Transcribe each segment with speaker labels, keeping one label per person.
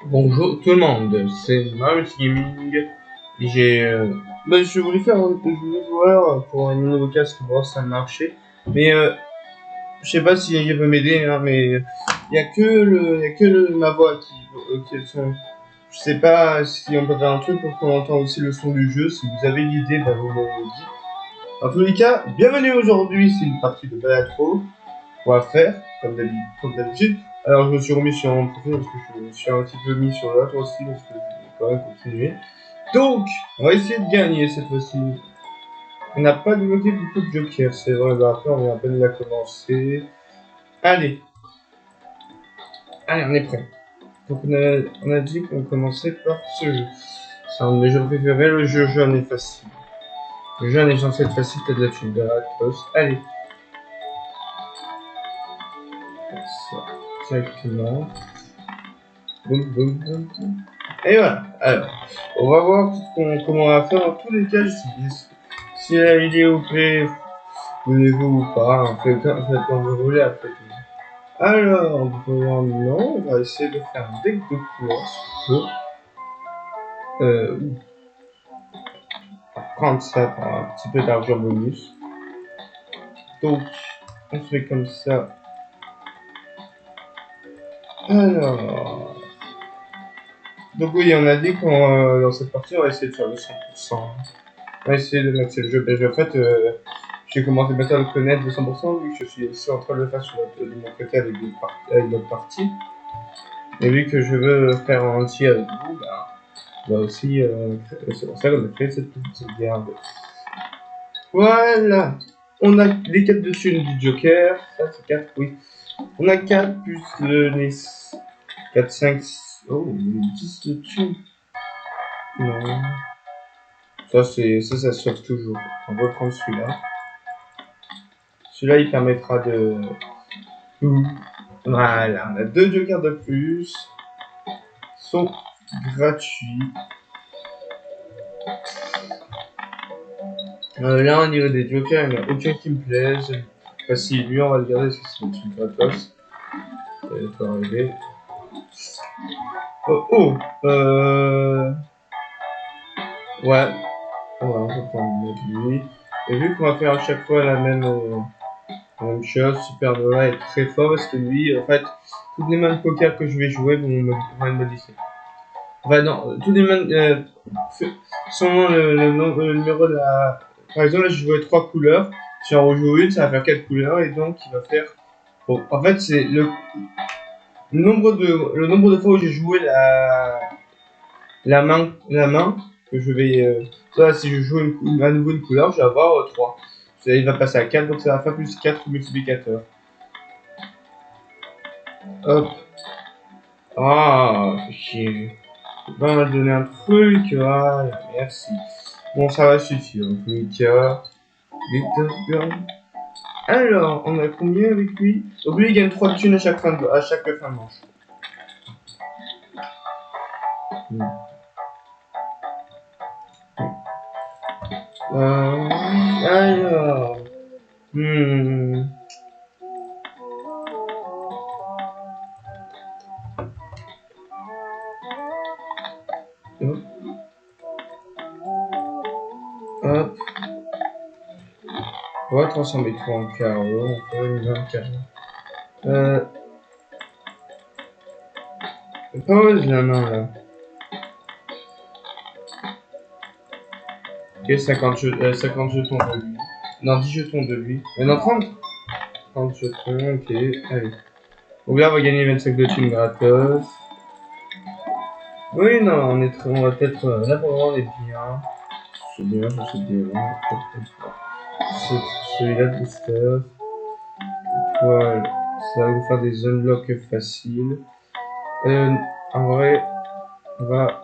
Speaker 1: Bonjour tout le monde, c'est Marius Gaming. J'ai, je voulais faire un jeu joueur pour un nouveau casque pour voir si ça marchait. Mais je sais pas si il peut m'aider, hein, mais il y a que ma voix qui est le son. Je sais pas si on peut faire un truc pour qu'on entende aussi le son du jeu. Si vous avez l'idée, bah vous me le dites. En tous les cas, bienvenue aujourd'hui, c'est une partie de Balatro qu'on va faire, comme d'habitude. Alors, je me suis remis sur mon profil parce que je me suis un petit peu mis sur l'autre aussi, parce que je vais quand même continuer. Donc, on va essayer de gagner cette fois-ci. On n'a pas débloqué beaucoup de jokers, c'est vrai, bah après on vient à peine de la commencer. Allez, allez, on est prêt. Donc, on a dit qu'on commençait par ce jeu. C'est un de mes jeux préférés, le jeu jeune et facile. Le jeune est censé être facile, t'as de la thune, gratos. Allez. Ça, directement. Boum, boum, boum, boum. Et voilà. Alors, on va voir comment on va faire dans tous les cas. Si la vidéo plaît, abonnez-vous ou pas. Faites comme vous voulez après tout. Alors, non, on va essayer de faire un deck de couleurs. On va prendre ça pour un petit peu d'argent bonus. Donc, on fait comme ça. Alors. Donc oui, on a dit qu'on dans cette partie, on va essayer de faire le 100%. On va essayer de mettre le jeu. En fait, j'ai commencé bientôt à le connaître de 100% vu que je suis aussi en train de le faire de mon côté avec notre partie. Et vu que je veux faire en entier avec vous, bah aussi, c'est pour ça qu'on a fait cette petite garde. Voilà. On a les 4 dessus du Joker. Ça, c'est 4, oui. On a 4 plus les 4, 5, oh, les 10 dessus. Non. Ça se sauve toujours. On va prendre celui-là. Celui-là, il permettra de... Voilà, on a 2 jokers de plus. Ils sont gratuits. Là, au niveau des jokers, il n'y en a aucun qui me plaise. Enfin, si, lui, on va le garder parce que c'est une gratos. Ça peut arriver. Oh, ouais. On va prendre lui. Et vu qu'on va faire à chaque fois la même chose, Supernova est très fort parce que lui, en fait, toutes les mains de poker que je vais jouer vont être modifiées. Enfin, non, tous les mains, selon le numéro de la... Par exemple, là, je jouais 3 couleurs. Si on rejoue une, ça va faire 4 couleurs et donc il va faire... Bon, en fait, c'est le nombre de fois où j'ai joué la main que je vais... ça, si je joue à nouveau une couleur, je vais avoir 3. Il va passer à 4, donc ça va faire plus 4 multiplicateurs. Hop. Ah, chier. On va donner un truc, voilà, merci. Bon, ça va suffire, en tous les cas. Alors, on a combien avec lui? Donc lui, il gagne 3 thunes à chaque fin de manche. Alors... Hmm. Hop. On va transformer tout en carreau, on va faire une 20 carreaux. Pas mal la main là. Ok, 50 jetons de lui. Non, 10 jetons de lui. Non, 30. 30 jetons, ok, allez. Donc là, on va gagner 25 de thunes gratos. Oui, non, on va peut-être... là, pour le moment, on est bien. C'est bien, je sais bien. C'est celui-là de booster. Voilà. Ça va vous faire des unlocks faciles. En vrai, on va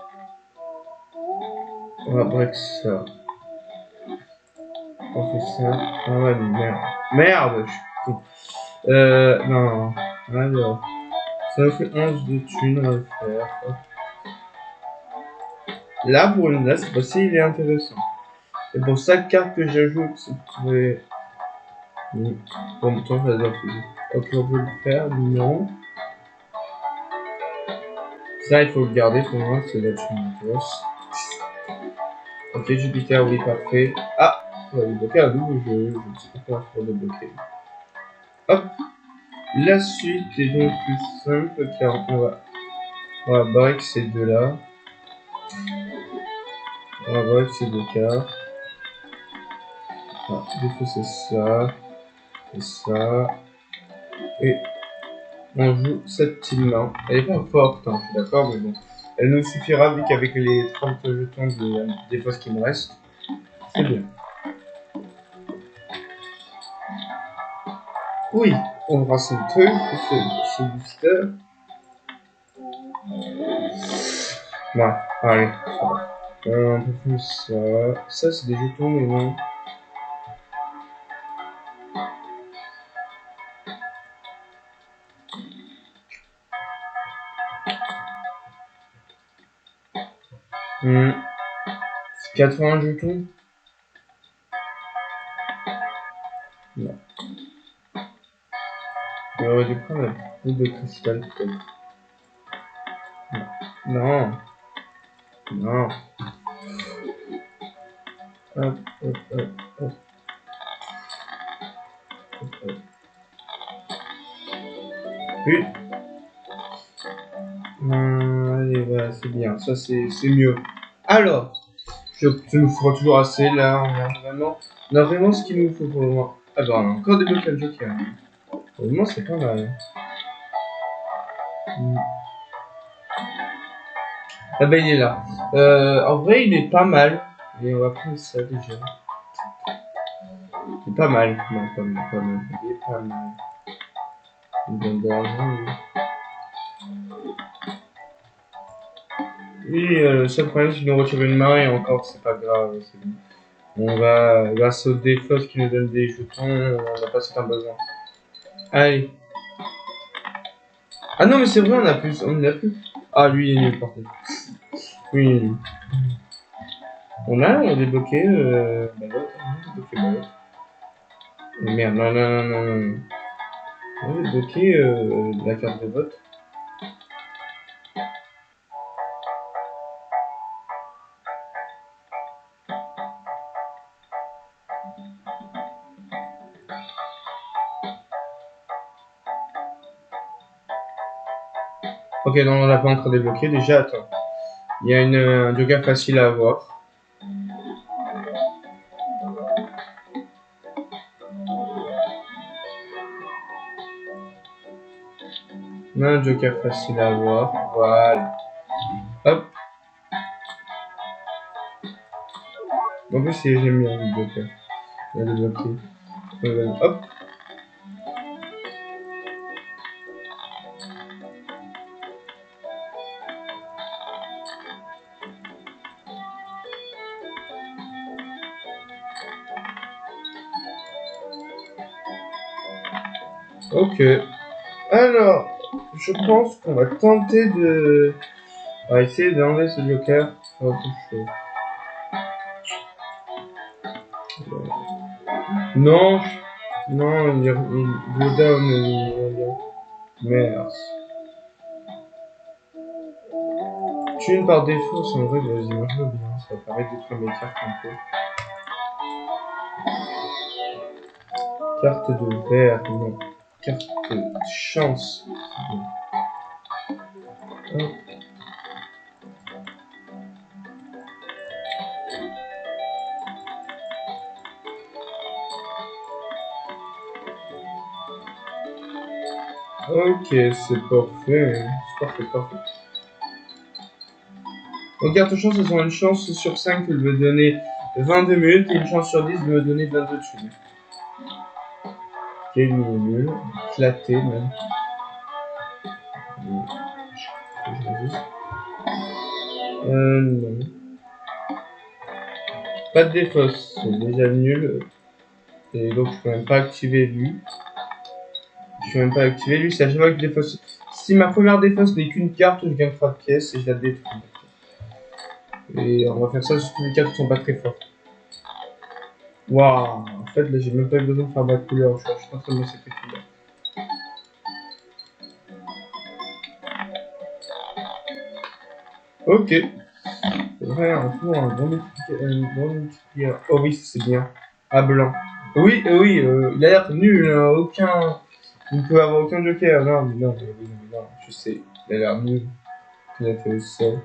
Speaker 1: break ça. On fait ça. Ah ouais, merde. Merde! Non. Alors. Ça nous fait 11 de thunes, on va le faire. Hop. Là, pour une cette fois-ci, il est intéressant. Et pour chaque carte que j'ajoute, c'est trouver. Bon, temps, ça doit plus. Ok, on peut le faire, non. Ça, il faut le garder pour moi, c'est la Chunitos. Ok, Jupiter, oui, parfait. Ah, on va débloquer un double jeu. Je ne sais pas comment faire débloquer. Hop, la suite est donc plus simple car on va break ces deux-là. On va break ces deux cartes. Ah, du coup, c'est ça. Et ça. Et on joue cette team-là. Elle est pas forte, hein, je suis d'accord, mais bon. Elle nous suffira vu qu'avec les 30 jetons des fois ce qui me reste, c'est bien. Oui, on va ce truc, ce booster. Ouais, allez, ça va. On peut faire ça. Ça, c'est des jetons, mais non. C'est 80 jetons. Non. On aurait dû prendre la boule de cristal, peut-être. Non. Non. Hop, hop, hop, hop. Hop, hop. Oui. Allez, voilà, c'est bien. Ça, c'est mieux. Alors, ça nous fera toujours assez, là. On a vraiment ce qu'il nous faut pour le moment. Ah bah, on a encore débloqué le joker. Pour le moment, c'est pas mal. Ah bah, il est là. En vrai, il est pas mal. Et on va prendre ça, déjà. Il est pas mal. Non, pas mal, pas mal. Il est pas mal. Une donne d'argent, oui. Oui, le seul problème, c'est qu'il nous retire une main, et encore, c'est pas grave. Bon. On va, grâce aux défauts qui nous donnent des jetons, on n'a pas certains besoins. Allez. Ah non, mais c'est vrai, on a plus. On a plus. Ah, lui, il est nul, par contre. Oui, il est nul. On a débloqué. Bah, l'autre. On a débloqué l'autre. Oh, merde, non, non, non, non, non. On a débloqué la carte de vote. Ok, non, on l'a pas encore débloqué. Déjà, attends. Il y a un joker facile à avoir. On a un joker facile à avoir. Voilà. Hop. En plus, j'aime bien le joker. On a débloqué. Hop. Ok. Alors, je pense qu'on va tenter de... On va essayer d'enlever ce joker. Faire autre chose. Non. Non, il le down. Merde. Tune par défaut, c'est en vrai, vas-y, moi je veux bien. Ça va permettre de détruire mes cartes un peu. Carte de verre, non. Carte de chance. Hop. Ok, c'est parfait. C'est parfait, parfait. Donc, carte de chance, elles ont une chance sur 5 de me donner 22 minutes et une chance sur 10 de me donner 22 tunes. Ok, lui, il est nul. Éclaté, même. Non. Pas de défausse, c'est déjà nul. Et donc, je peux même pas activer lui. Je peux même pas activer lui, c'est à chaque fois que je défausse. Si ma première défausse n'est qu'une carte, je gagne 3 pièces et je la détruis. Et on va faire ça sur toutes les cartes qui sont pas très fortes. Waouh, en fait, là, j'ai même pas eu besoin de faire ma couleur. Je suis en train de me sacrifier. Ok. C'est vrai, un tour, un bon multiplicateur. Oh oui, c'est bien. À blanc. Oui, oui, il a l'air nul, hein, aucun... Il ne peut avoir aucun joker, non, mais non, mais non, je sais. Il a l'air nul. Il a fait le seul.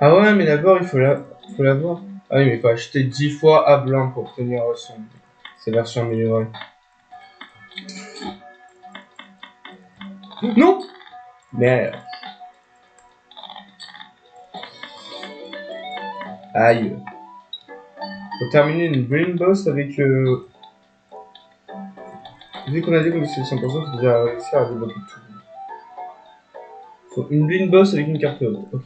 Speaker 1: Ah ouais, mais d'abord, il faut l'avoir. Ah oui, mais il faut acheter 10 fois à blanc pour obtenir sa version améliorée. Non! Merde. Aïe. Faut terminer une brain boss avec... Vu qu'on a dit qu'on était 100%, faut déjà réussir à débloquer tout. Faut une blind boss avec une carte haute. Ok.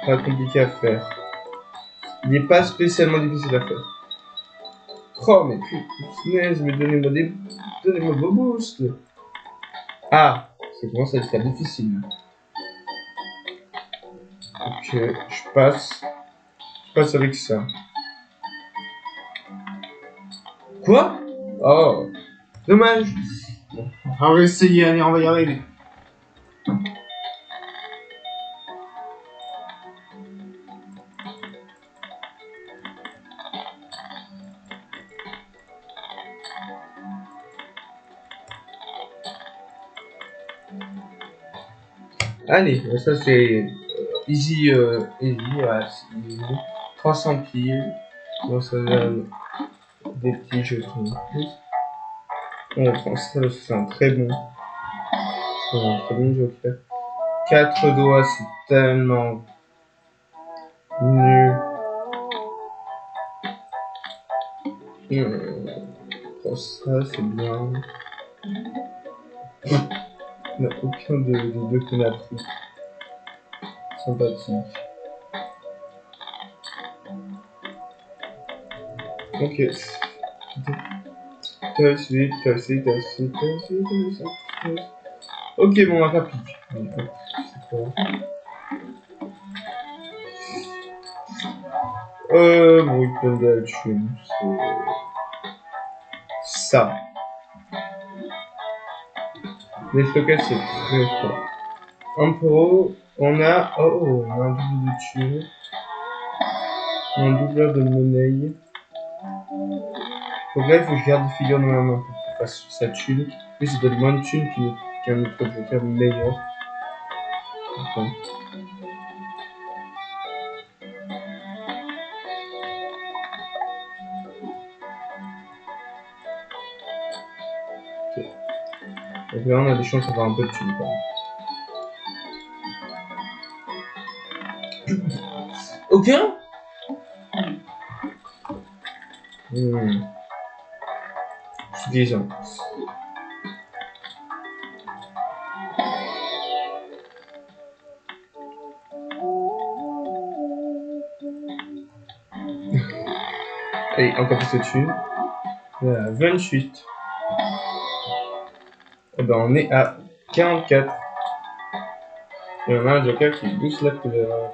Speaker 1: Pas compliqué à faire. Il n'est pas spécialement difficile à faire. Oh, mais putain, mais donnez-moi vos boosts. Ah, ça commence à être difficile. Ok, je passe. Je passe avec ça. Quoi? Oh, dommage. Bon, on va essayer, allez, on va y arriver. Allez, ça c'est easy, ouais, c'est easy. 300 piles. Bon, ça donne des petits jetons. On prend ça, c'est un très bon. C'est un très bon joker. 4 doigts, c'est tellement nul. Oh, ça, c'est bien. On n'a aucun des deux qu'on a pris. Sympathique. Ok. Tasser. Ok, bon, on va rapplique. Bon, il peut de la thune. C'est ça. Les stockage, c'est très fort. En pro, on a. Oh, on a un double de thune. Un doubleur de monnaie. Donc là, il faut que je garde des figures dans ma main pour qu'il fasse sa thune. Lui, ça donne moins de thune qu'un autre joker meilleur. Enfin. Okay. Donc là, on a des chances d'avoir un peu de thune quand même. Aucun? Suffisant. Allez, encore plus de thune. Voilà, 28. Et ben, on est à 44. Et on a un joker qui booste la couleur.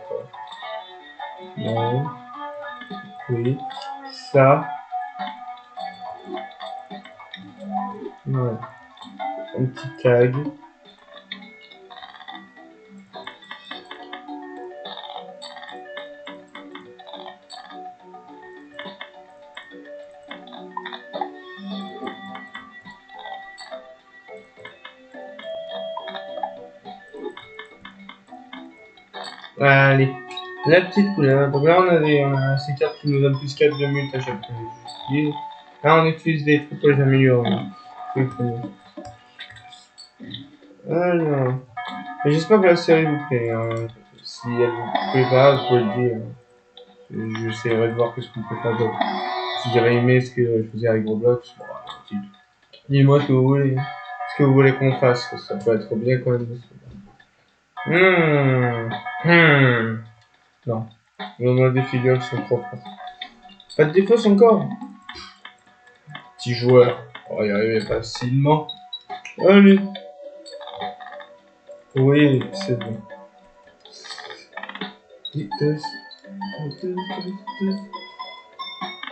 Speaker 1: Non. Oui. Ça. Ouais. Un petit tag. Allez. La petite couleur. Donc là, on a ces cartes qui nous donnent plus 4 de mute à chaque fois. Là, on utilise des trucs pour les améliorer. Alors. J'espère que la série vous plaît. Hein. Si elle vous plaît pas, vous pouvez le dire. J'essaierai de voir ce qu'on peut faire d'autre. Si j'avais aimé ce que je faisais avec Roblox, bon, dis-moi ce que vous voulez. Ce que vous voulez qu'on fasse. Ça peut être bien quand même. Non. On a des figures qui sont trop fortes. Pas de défausse encore. Petit joueur. On va y arriver facilement. Allez. Oui, c'est bon.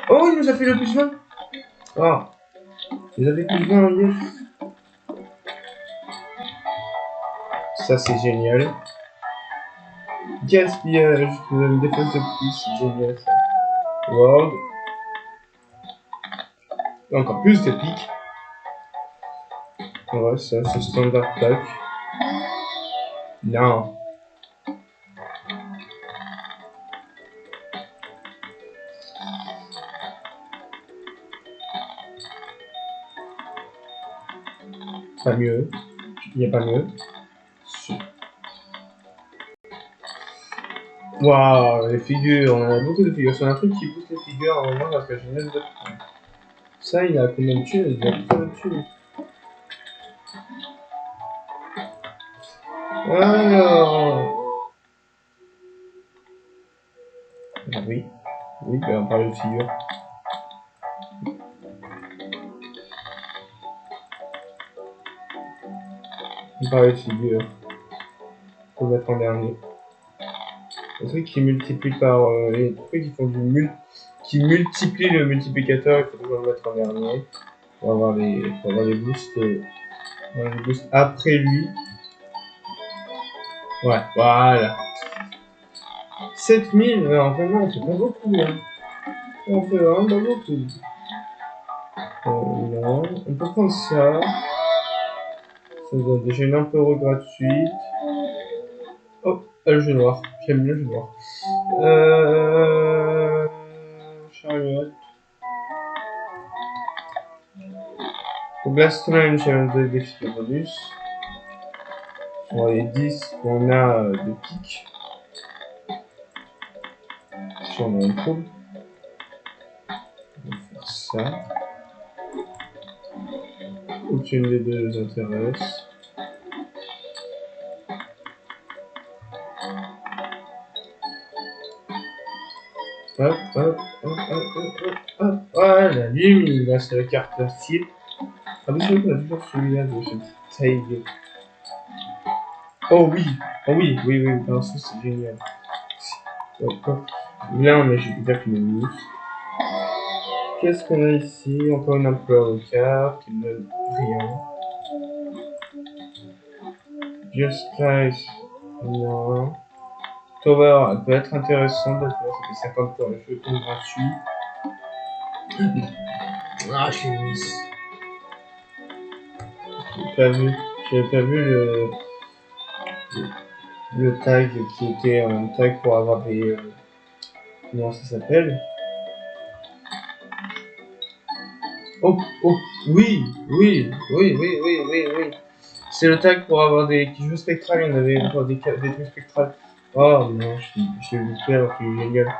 Speaker 1: Oh, il nous a fait le plus 20. Ah. Vous avez plus 20, yes. Ça, c'est génial. Gaspillage de défense de plus, c'est génial ça. World. Encore plus d'épique. Ouais, ça, c'est standard pack. Non. Pas mieux. Il n'y a pas mieux. Waouh, les figures. On a beaucoup de figures. C'est un truc qui pousse les figures en moment parce que j'ai 9 de points. Ça, il a combien de thunes? Il a combien de thunes? Alors. Ah oui. Oui, ben on parle de figures. On parle de figures. Faut mettre en dernier. Les trucs qui multiplient par. Les trucs qui font qui multiplient le multiplicateur, il faut toujours le mettre en dernier. Pour avoir les boosts. Les boosts après lui. Ouais, voilà. 7000, en fait, non, c'est pas beaucoup, hein. On fait vraiment pas beaucoup. Non, on peut prendre ça. Ça donne déjà une empereur gratuite. Oh, le jeu noir. J'aime bien le jeu noir. Chariot. Au Blastman, j'ai des défis de bonus. Sur les 10 qu'on a de pique. Si on a un trouble. On va faire ça. Aucune des deux nous intéresse. Hop, hop, hop, hop, hop, hop. Voilà, lui, là, c'est la carte facile. Ah, mais c'est vrai qu'on a toujours celui-là de ce Taig. Oh oui, oh oui, oui, oui, non, ça c'est génial. D'accord. Là, on a, je peux dire qu'une mousse. Qu'est-ce qu'on a ici? Encore une ampleur de carte qui ne donne rien. Just Price, non. Tower, elle peut être intéressante, d'accord, ça fait 50 points, je tombe gratuit. Ah, je l'ai mis. J'avais pas vu le tag qui était un tag pour avoir des. Comment ça s'appelle? Oh, oh, oui, oui, oui, oui, oui, oui, oui. C'est le tag pour avoir des jeux spectrales, il y en avait encore des trucs spectrales. Oh non, je l'ai loupé alors qu'il est génial.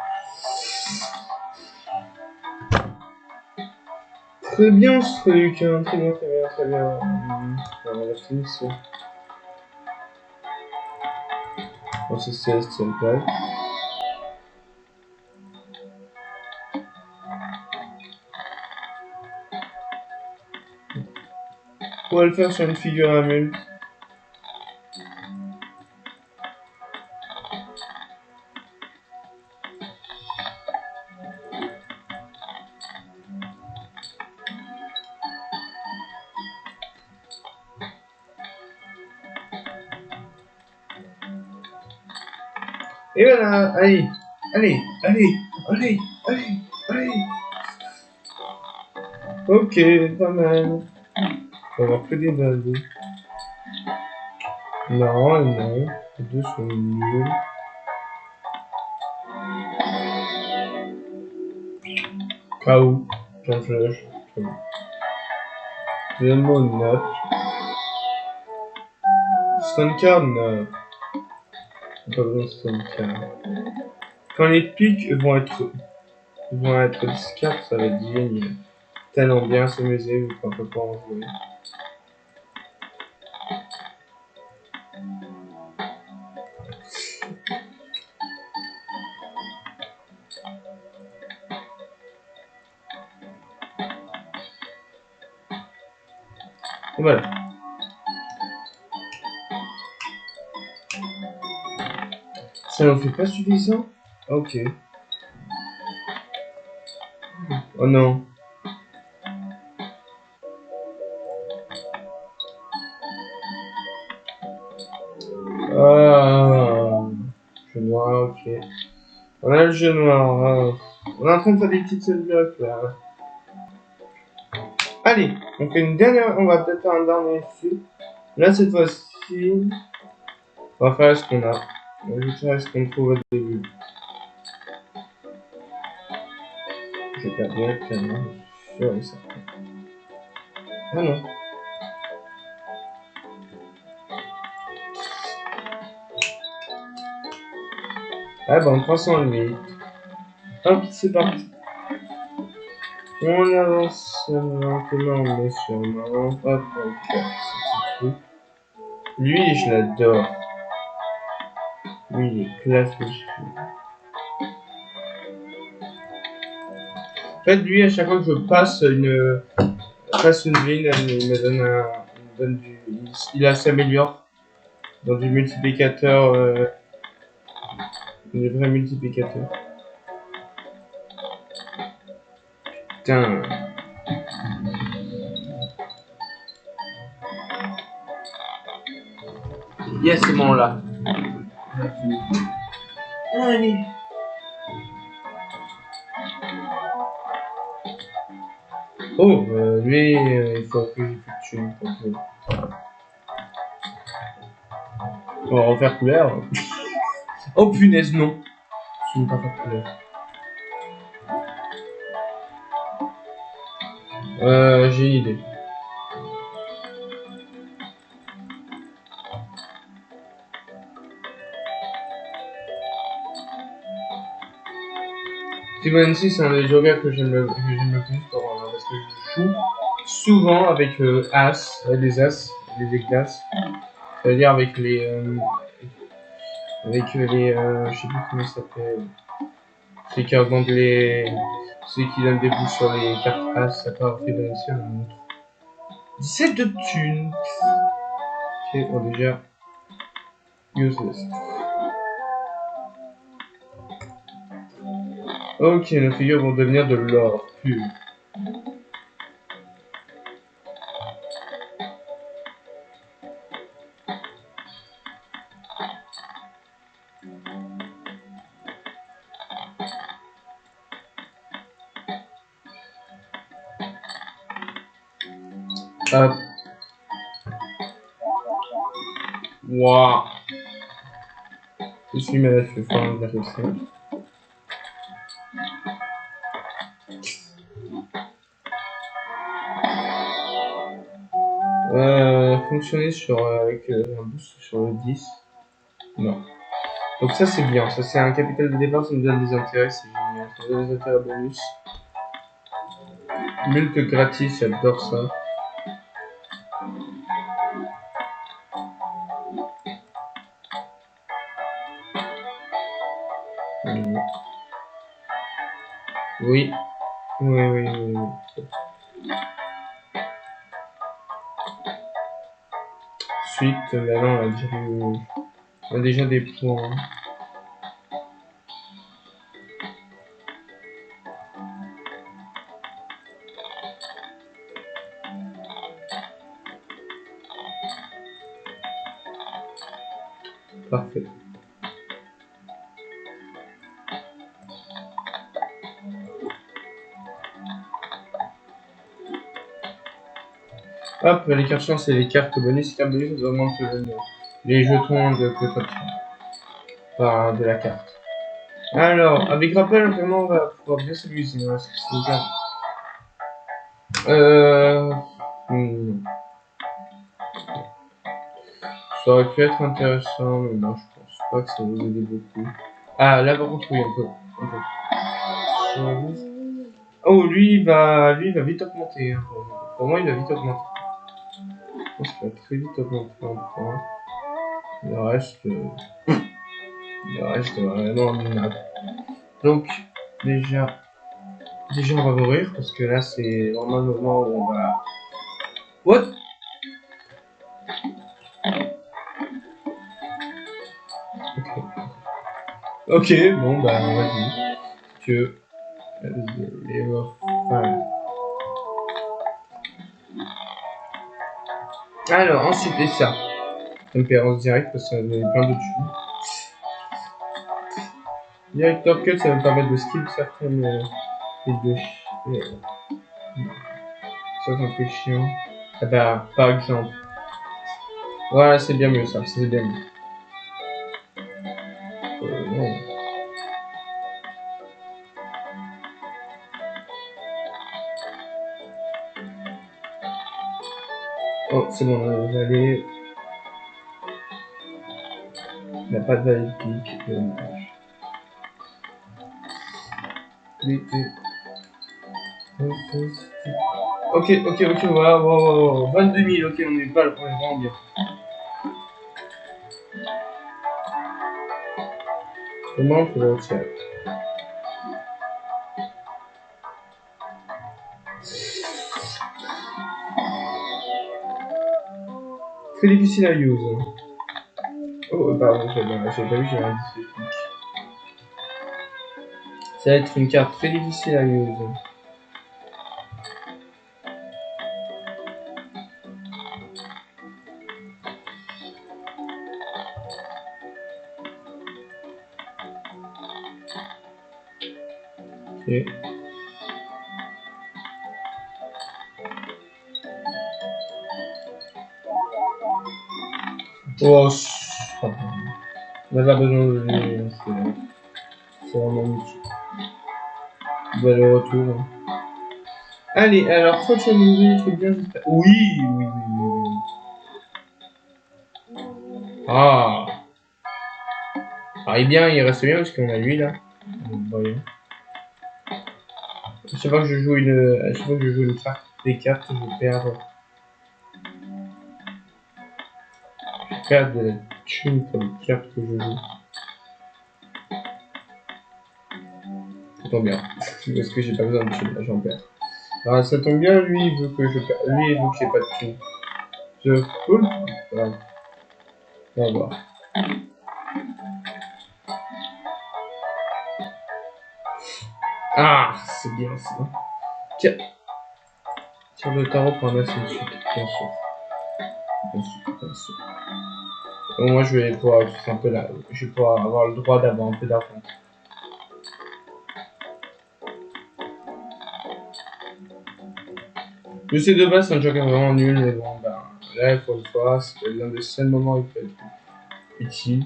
Speaker 1: Très bien ce truc, hein. Très bien, très bien, très bien. On va finir ça. Bon, c'est Celestial Pack. On va le faire sur une figure à mule. Et voilà, allez, allez, allez, allez, allez, allez. Ok, pas mal. On va avoir que des vases. Non, non, les deux sont nuls. KO, change. Demon note. Stone card, non. Pas besoin de stone card. Quand les pics vont être discards, ça va être génial. Tellement bien s'amuser vu qu'on peut pas en jouer. Et voilà. Ça n'en fait pas suffisant? Ok. Oh non. Jeu noir, ok. On a le jeu noir. On est en train de faire des petites blocs là. Allez, on fait une dernière. On va peut-être faire un dernier fil. Là, cette fois-ci, on va faire ce qu'on a. On va faire ce qu'on trouve au début. Je vais perdre directement. Sûr et certain. Ah non. Ah ben, 308. Hop, c'est parti. On avance lentement, mais sûrement. Hop, on fait ce petit truc. Lui, je l'adore. Lui, il est classe de fou. En fait, lui, à chaque fois que je passe une ligne, il me donne il s'améliore dans du multiplicateur, des vrais multiplicateurs. Putain. Yes, c'est bon là. Allez. Oh, lui, il faut que j'ai plus de thunes. On va refaire couleur. Oh punaise, non. Je ne veux pas faire couleur. J'ai une idée. Fibonacci, c'est un des jokers que j'aime le plus parce que je joue souvent avec As, des As, des Éclats. Ça veut dire avec les. Je sais plus comment ça s'appelle. Ceux qui augmentent les. Ceux qui donnent des bouts sur les cartes As, ça part Fibonacci, on montre. 17 de thunes. Ok, bon, déjà. Useless. Ok, nos figures vont devenir de l'or pur. Hop. Waouh. Je suis malade, je fais 1,5. Fonctionner avec un boost sur le 10. Non. Donc ça c'est bien, ça c'est un capital de départ, ça nous donne des intérêts, c'est génial. Ça nous donne des intérêts bonus. Mult gratis, j'adore ça. Oui. Oui. Ensuite, maintenant on a déjà des points. Parfait. Hop, les cartes chance et les cartes bonus. Les cartes bonus, ça augmente les jetons de protection de la carte. Alors, avec rappel, vraiment, on va pouvoir bien s'amuser. Hein, parce que c'est déjà... Ça aurait pu être intéressant, mais moi je pense pas que ça nous aider beaucoup. Ah, là par contre, oui, on peut. Oh, lui, il va vite augmenter. Hein, pour moi, il va vite augmenter. Je pense qu'il va très vite augmenter en point. Le reste vraiment minable. Donc, déjà, on va mourir parce que là, c'est vraiment le moment où on va. What? Ok, bon, bah, vas-y. Que. Les enfin. Alors, ensuite, et ça. tempérance direct parce que ça avait plein d'autres choses. Director Cut, ça va me permettre de skip certaines ça c'est un peu chiant. Ah bah, par exemple. Voilà, c'est bien mieux ça, c'est bien mieux. Non. Oh, c'est bon, on va aller. Il n'y a pas de valide clic. Ok, voilà, wow. 22 000, ok, on est vraiment bien. Comment on peut le retirer? Très difficile à use. Oh, pardon, j'ai pas vu, j'ai un dyslexique. Ça va être une carte très difficile à use. Ok. Oh, on n'a pas besoin de jouer, c'est vraiment utile. Le retour. Allez, alors, faut que je me truc bien, j'espère. Oui. Ah. Ah, bien, il reste bien parce qu'on a lui là. Voyons. À chaque fois que je joue une carte, des cartes, je perds de la thune pour les cartes que je joue. Ça tombe bien. Parce que j'ai pas besoin de thune, là j'en perds. Ah, ça tombe bien, lui il veut que je perds. Lui il veut que j'ai pas de thune. Je full. Voilà. On va voir. Ah, c'est bien ça. Tiens. Tire de tarot pour un assez de suite. Bien sûr. Au moins je vais pouvoir être un peu là. Je vais pouvoir avoir le droit d'avoir un peu d'argent. Je sais de base c'est un joker vraiment nul, mais bon bah là il faut le faire, c'est l'un des seuls moments où il peut être utile.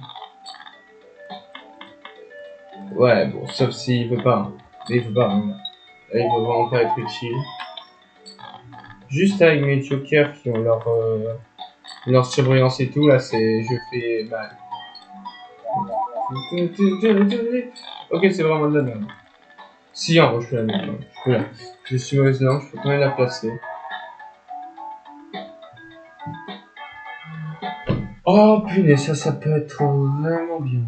Speaker 1: Ouais bon, sauf s'il veut pas. Mais il veut pas, hein. Là, il veut vraiment pas être utile. Juste avec mes jokers qui ont leur surbrillance et tout, là c'est. Je fais mal. Ok, c'est vraiment de la merde. Si, en vrai, je peux la mettre. Hein. Je peux la. Je suis mauvaise langue, je peux quand même la placer. Oh punaise, ça peut être vraiment bien.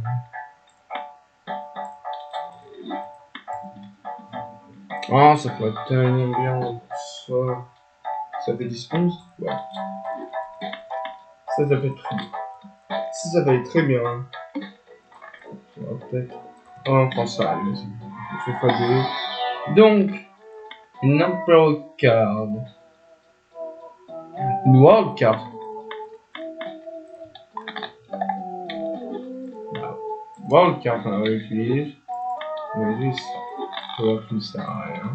Speaker 1: Oh, ça peut être tellement bien. Ça fait 10 11. Ouais. Ça peut être très bien. Ça va être très bien. On va peut-être. Oh, on prend ça, allez, vas-y. On fait x2. Donc, une Emperor card. Une World card. World card, on va l'utiliser. On va juste. On va plus ça à rien.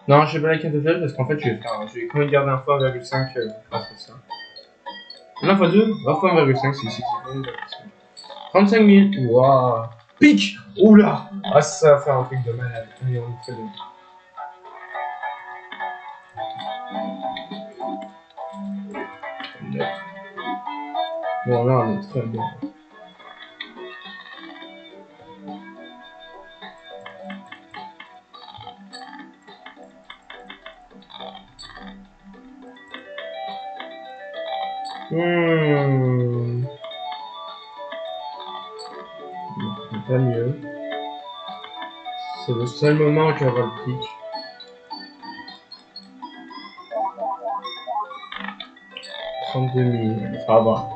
Speaker 1: Non, je vais pas la carte de flash parce qu'en fait, je vais quand même garder un fois 1,5 grâce à ça. Non, fois 2, 1,5, c'est ici. 35 000. Waouh. Pique. Oula. Ah, ça va faire un truc de malade. Allez, on le fait deux. Bon, là, on est très bien. Pas mieux. C'est le seul moment où tu vas avoir le pic. 32 000, ça va.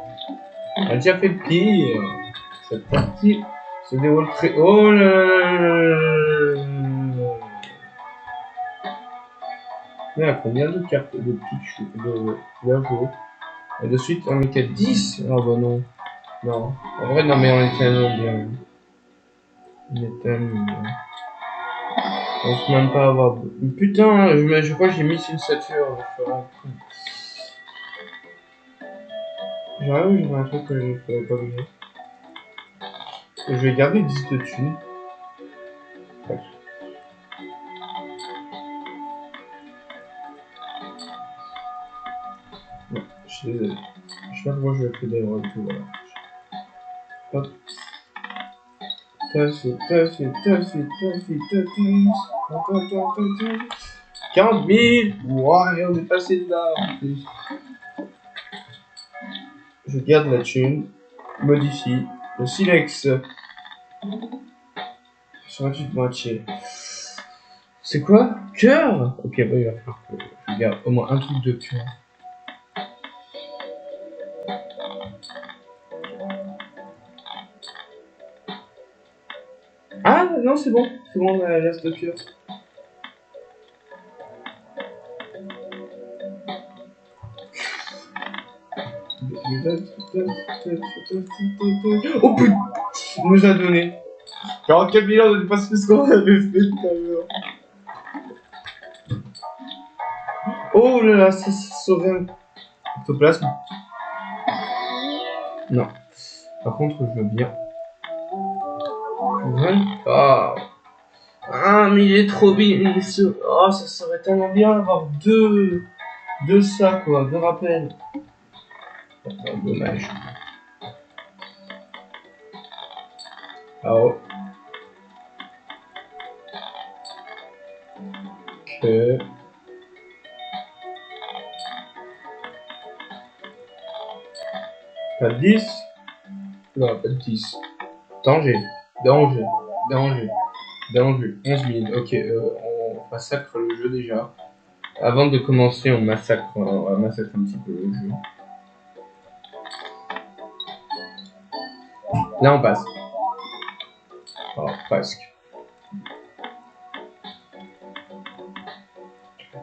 Speaker 1: On a déjà fait pire. Cette partie se déroule très... Oh là là. Mais à combien de cartes de pitch de jouer? Et de suite, on était 10. Oh bah non. Non. En vrai, non, mais on est tellement bien. On est tellement bien. On se même pas avoir... Putain, je crois que j'ai mis une Saturne. J'aurais un truc que je ne ferais pas oublier. Je vais garder 10 de thunes. Ouais. Non, je suis désolé. Je sais pas pourquoi je vais faire des retours. Voilà. Hop. Tassi. 40 000. Wow, on est passé de là en plus. Je garde la thune. Modifie. Le silex. Sur de moitié. C'est quoi? Cœur? Ok, bah, il va falloir que je garde au moins un truc de cœur. Ah non, c'est bon, on a l'as de cœur. Oh putain, il nous a donné 44 millions de pas ce qu'on avait fait tout à l'heure. Oh là là, ça saurait un ectoplasme. Non. Par contre, je veux bien. Ah. Ah, mais il est trop bien. Oh, ça serait tellement bien d'avoir deux ça, quoi, deux rappels. Oh, dommage. Alors. Que. Pas de 10. Non, pas de 10. Danger. 11 000. Ok, on massacre le jeu déjà. Avant de commencer, on massacre un petit peu le jeu. Là, on passe. Oh, presque.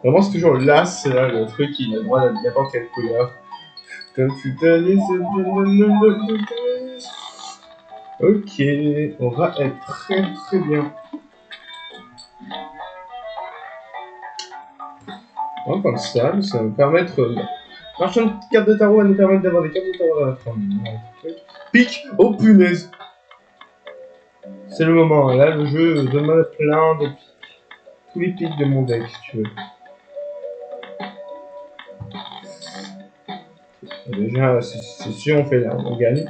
Speaker 1: Vraiment, c'est toujours là, c'est là le truc qui a le droit de n'importe quelle couleur. Ok, on va être très bien. On va comme ça va me permettre... Marchand de cartes de tarot va nous permettre d'avoir des cartes de tarot à la fin. Pique. Oh punaise. C'est le moment, là le jeu demande plein de piques. Tous les pics de mon deck, si tu veux. Et déjà, c'est sûr, on fait là, on gagne.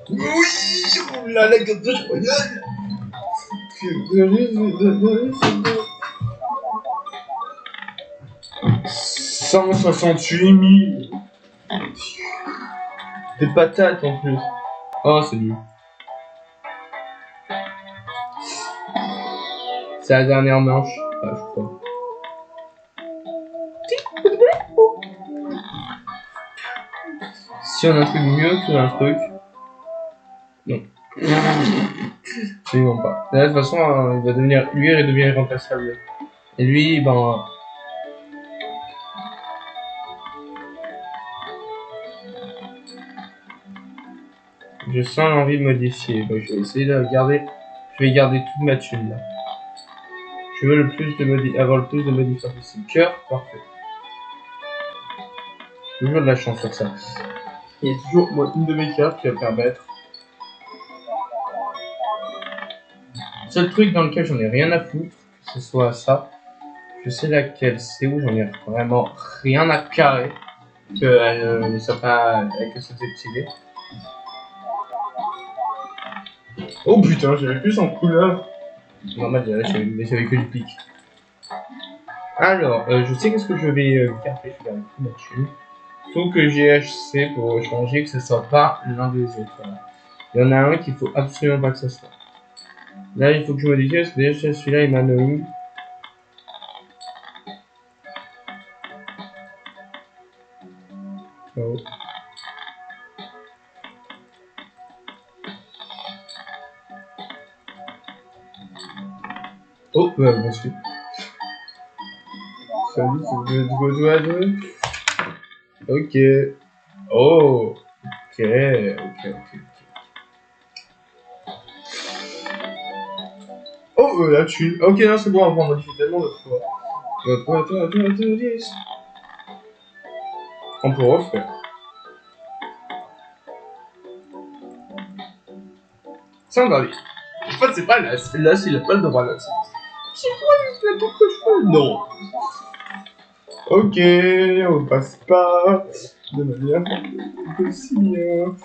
Speaker 1: Oui, oh là, la carte de royale. 168 000. Des patates en plus. Oh, c'est nul. C'est la dernière manche. Ah, je crois. Si on a un truc mieux qu'un truc. Non. Absolument pas. De toute façon, il va devenir. Lui, il devient irremplaçable. Et lui, ben. Je sens l'envie de modifier. Ben, je vais essayer de garder. Je vais garder toute ma thune là. Je veux avoir le plus de modifiers possible. Cœur, parfait. J'ai toujours de la chance sur ça. Il y a toujours moi, une de mes cartes qui va permettre. Seul truc dans lequel j'en ai rien à foutre, que ce soit ça. Je sais laquelle c'est où j'en ai vraiment rien à carrer. Qu'elle ne soit pas. Que soit activée. Oh putain, j'avais plus en couleur. Normal, j'avais que du pic. Alors, je sais qu'est-ce que je vais garder. Je vais garder tout là-dessus. Faut que GHC pour changer, que ce soit pas l'un des autres. Voilà. Il y en a un qu'il faut absolument pas que ce soit. Là, il faut que je modifie parce que déjà celui-là il m'annoie. Oh, merci. Salut, c'est le Godouane. Ok. Oh. Ok. Oh, la thune. Ok, non, c'est bon, on va modifier tellement de fois. Attends, 10. On peut refaire. Ça, on va aller. En fait, c'est pas là, c'est il a pas le droit là. C'est quoi les trucs que je fais? Non. Ok, on passe pas de manière possible.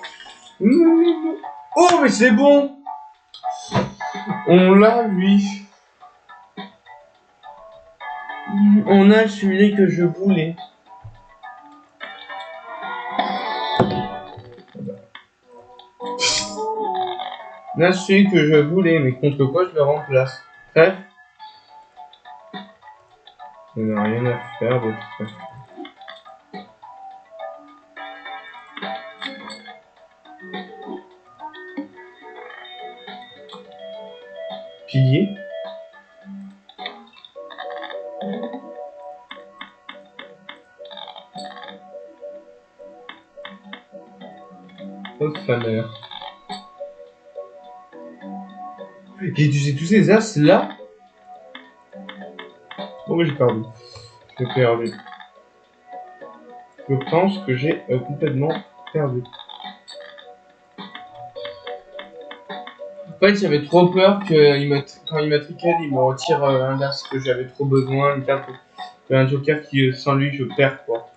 Speaker 1: Oh, mais c'est bon. On l'a, lui. On a celui que je voulais. On a celui que je voulais, mais contre quoi je le remplace? Bref. On n'a rien à faire de toute façon. Pilier. Oh, sa mère. J'ai utilisé tous ces as là. Oh, mais j'ai perdu. J'ai perdu. Je pense que j'ai complètement perdu. En fait, j'avais trop peur quand il m'a tricked, il me retire un as que j'avais trop besoin, une carte, un joker qui, sans lui, je perds quoi.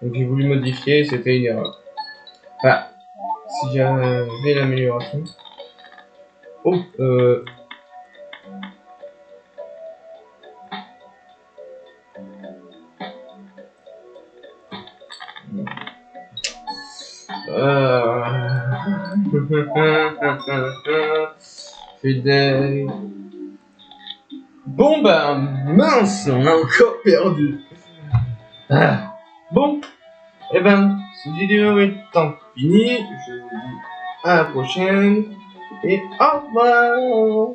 Speaker 1: Donc j'ai voulu modifier, c'était une erreur. Enfin, si j'avais l'amélioration. Oh, Fidèle. Bon bah mince, on a encore perdu. Ah. Bon, et ben cette vidéo est en finie. Je vous dis à la prochaine et au revoir.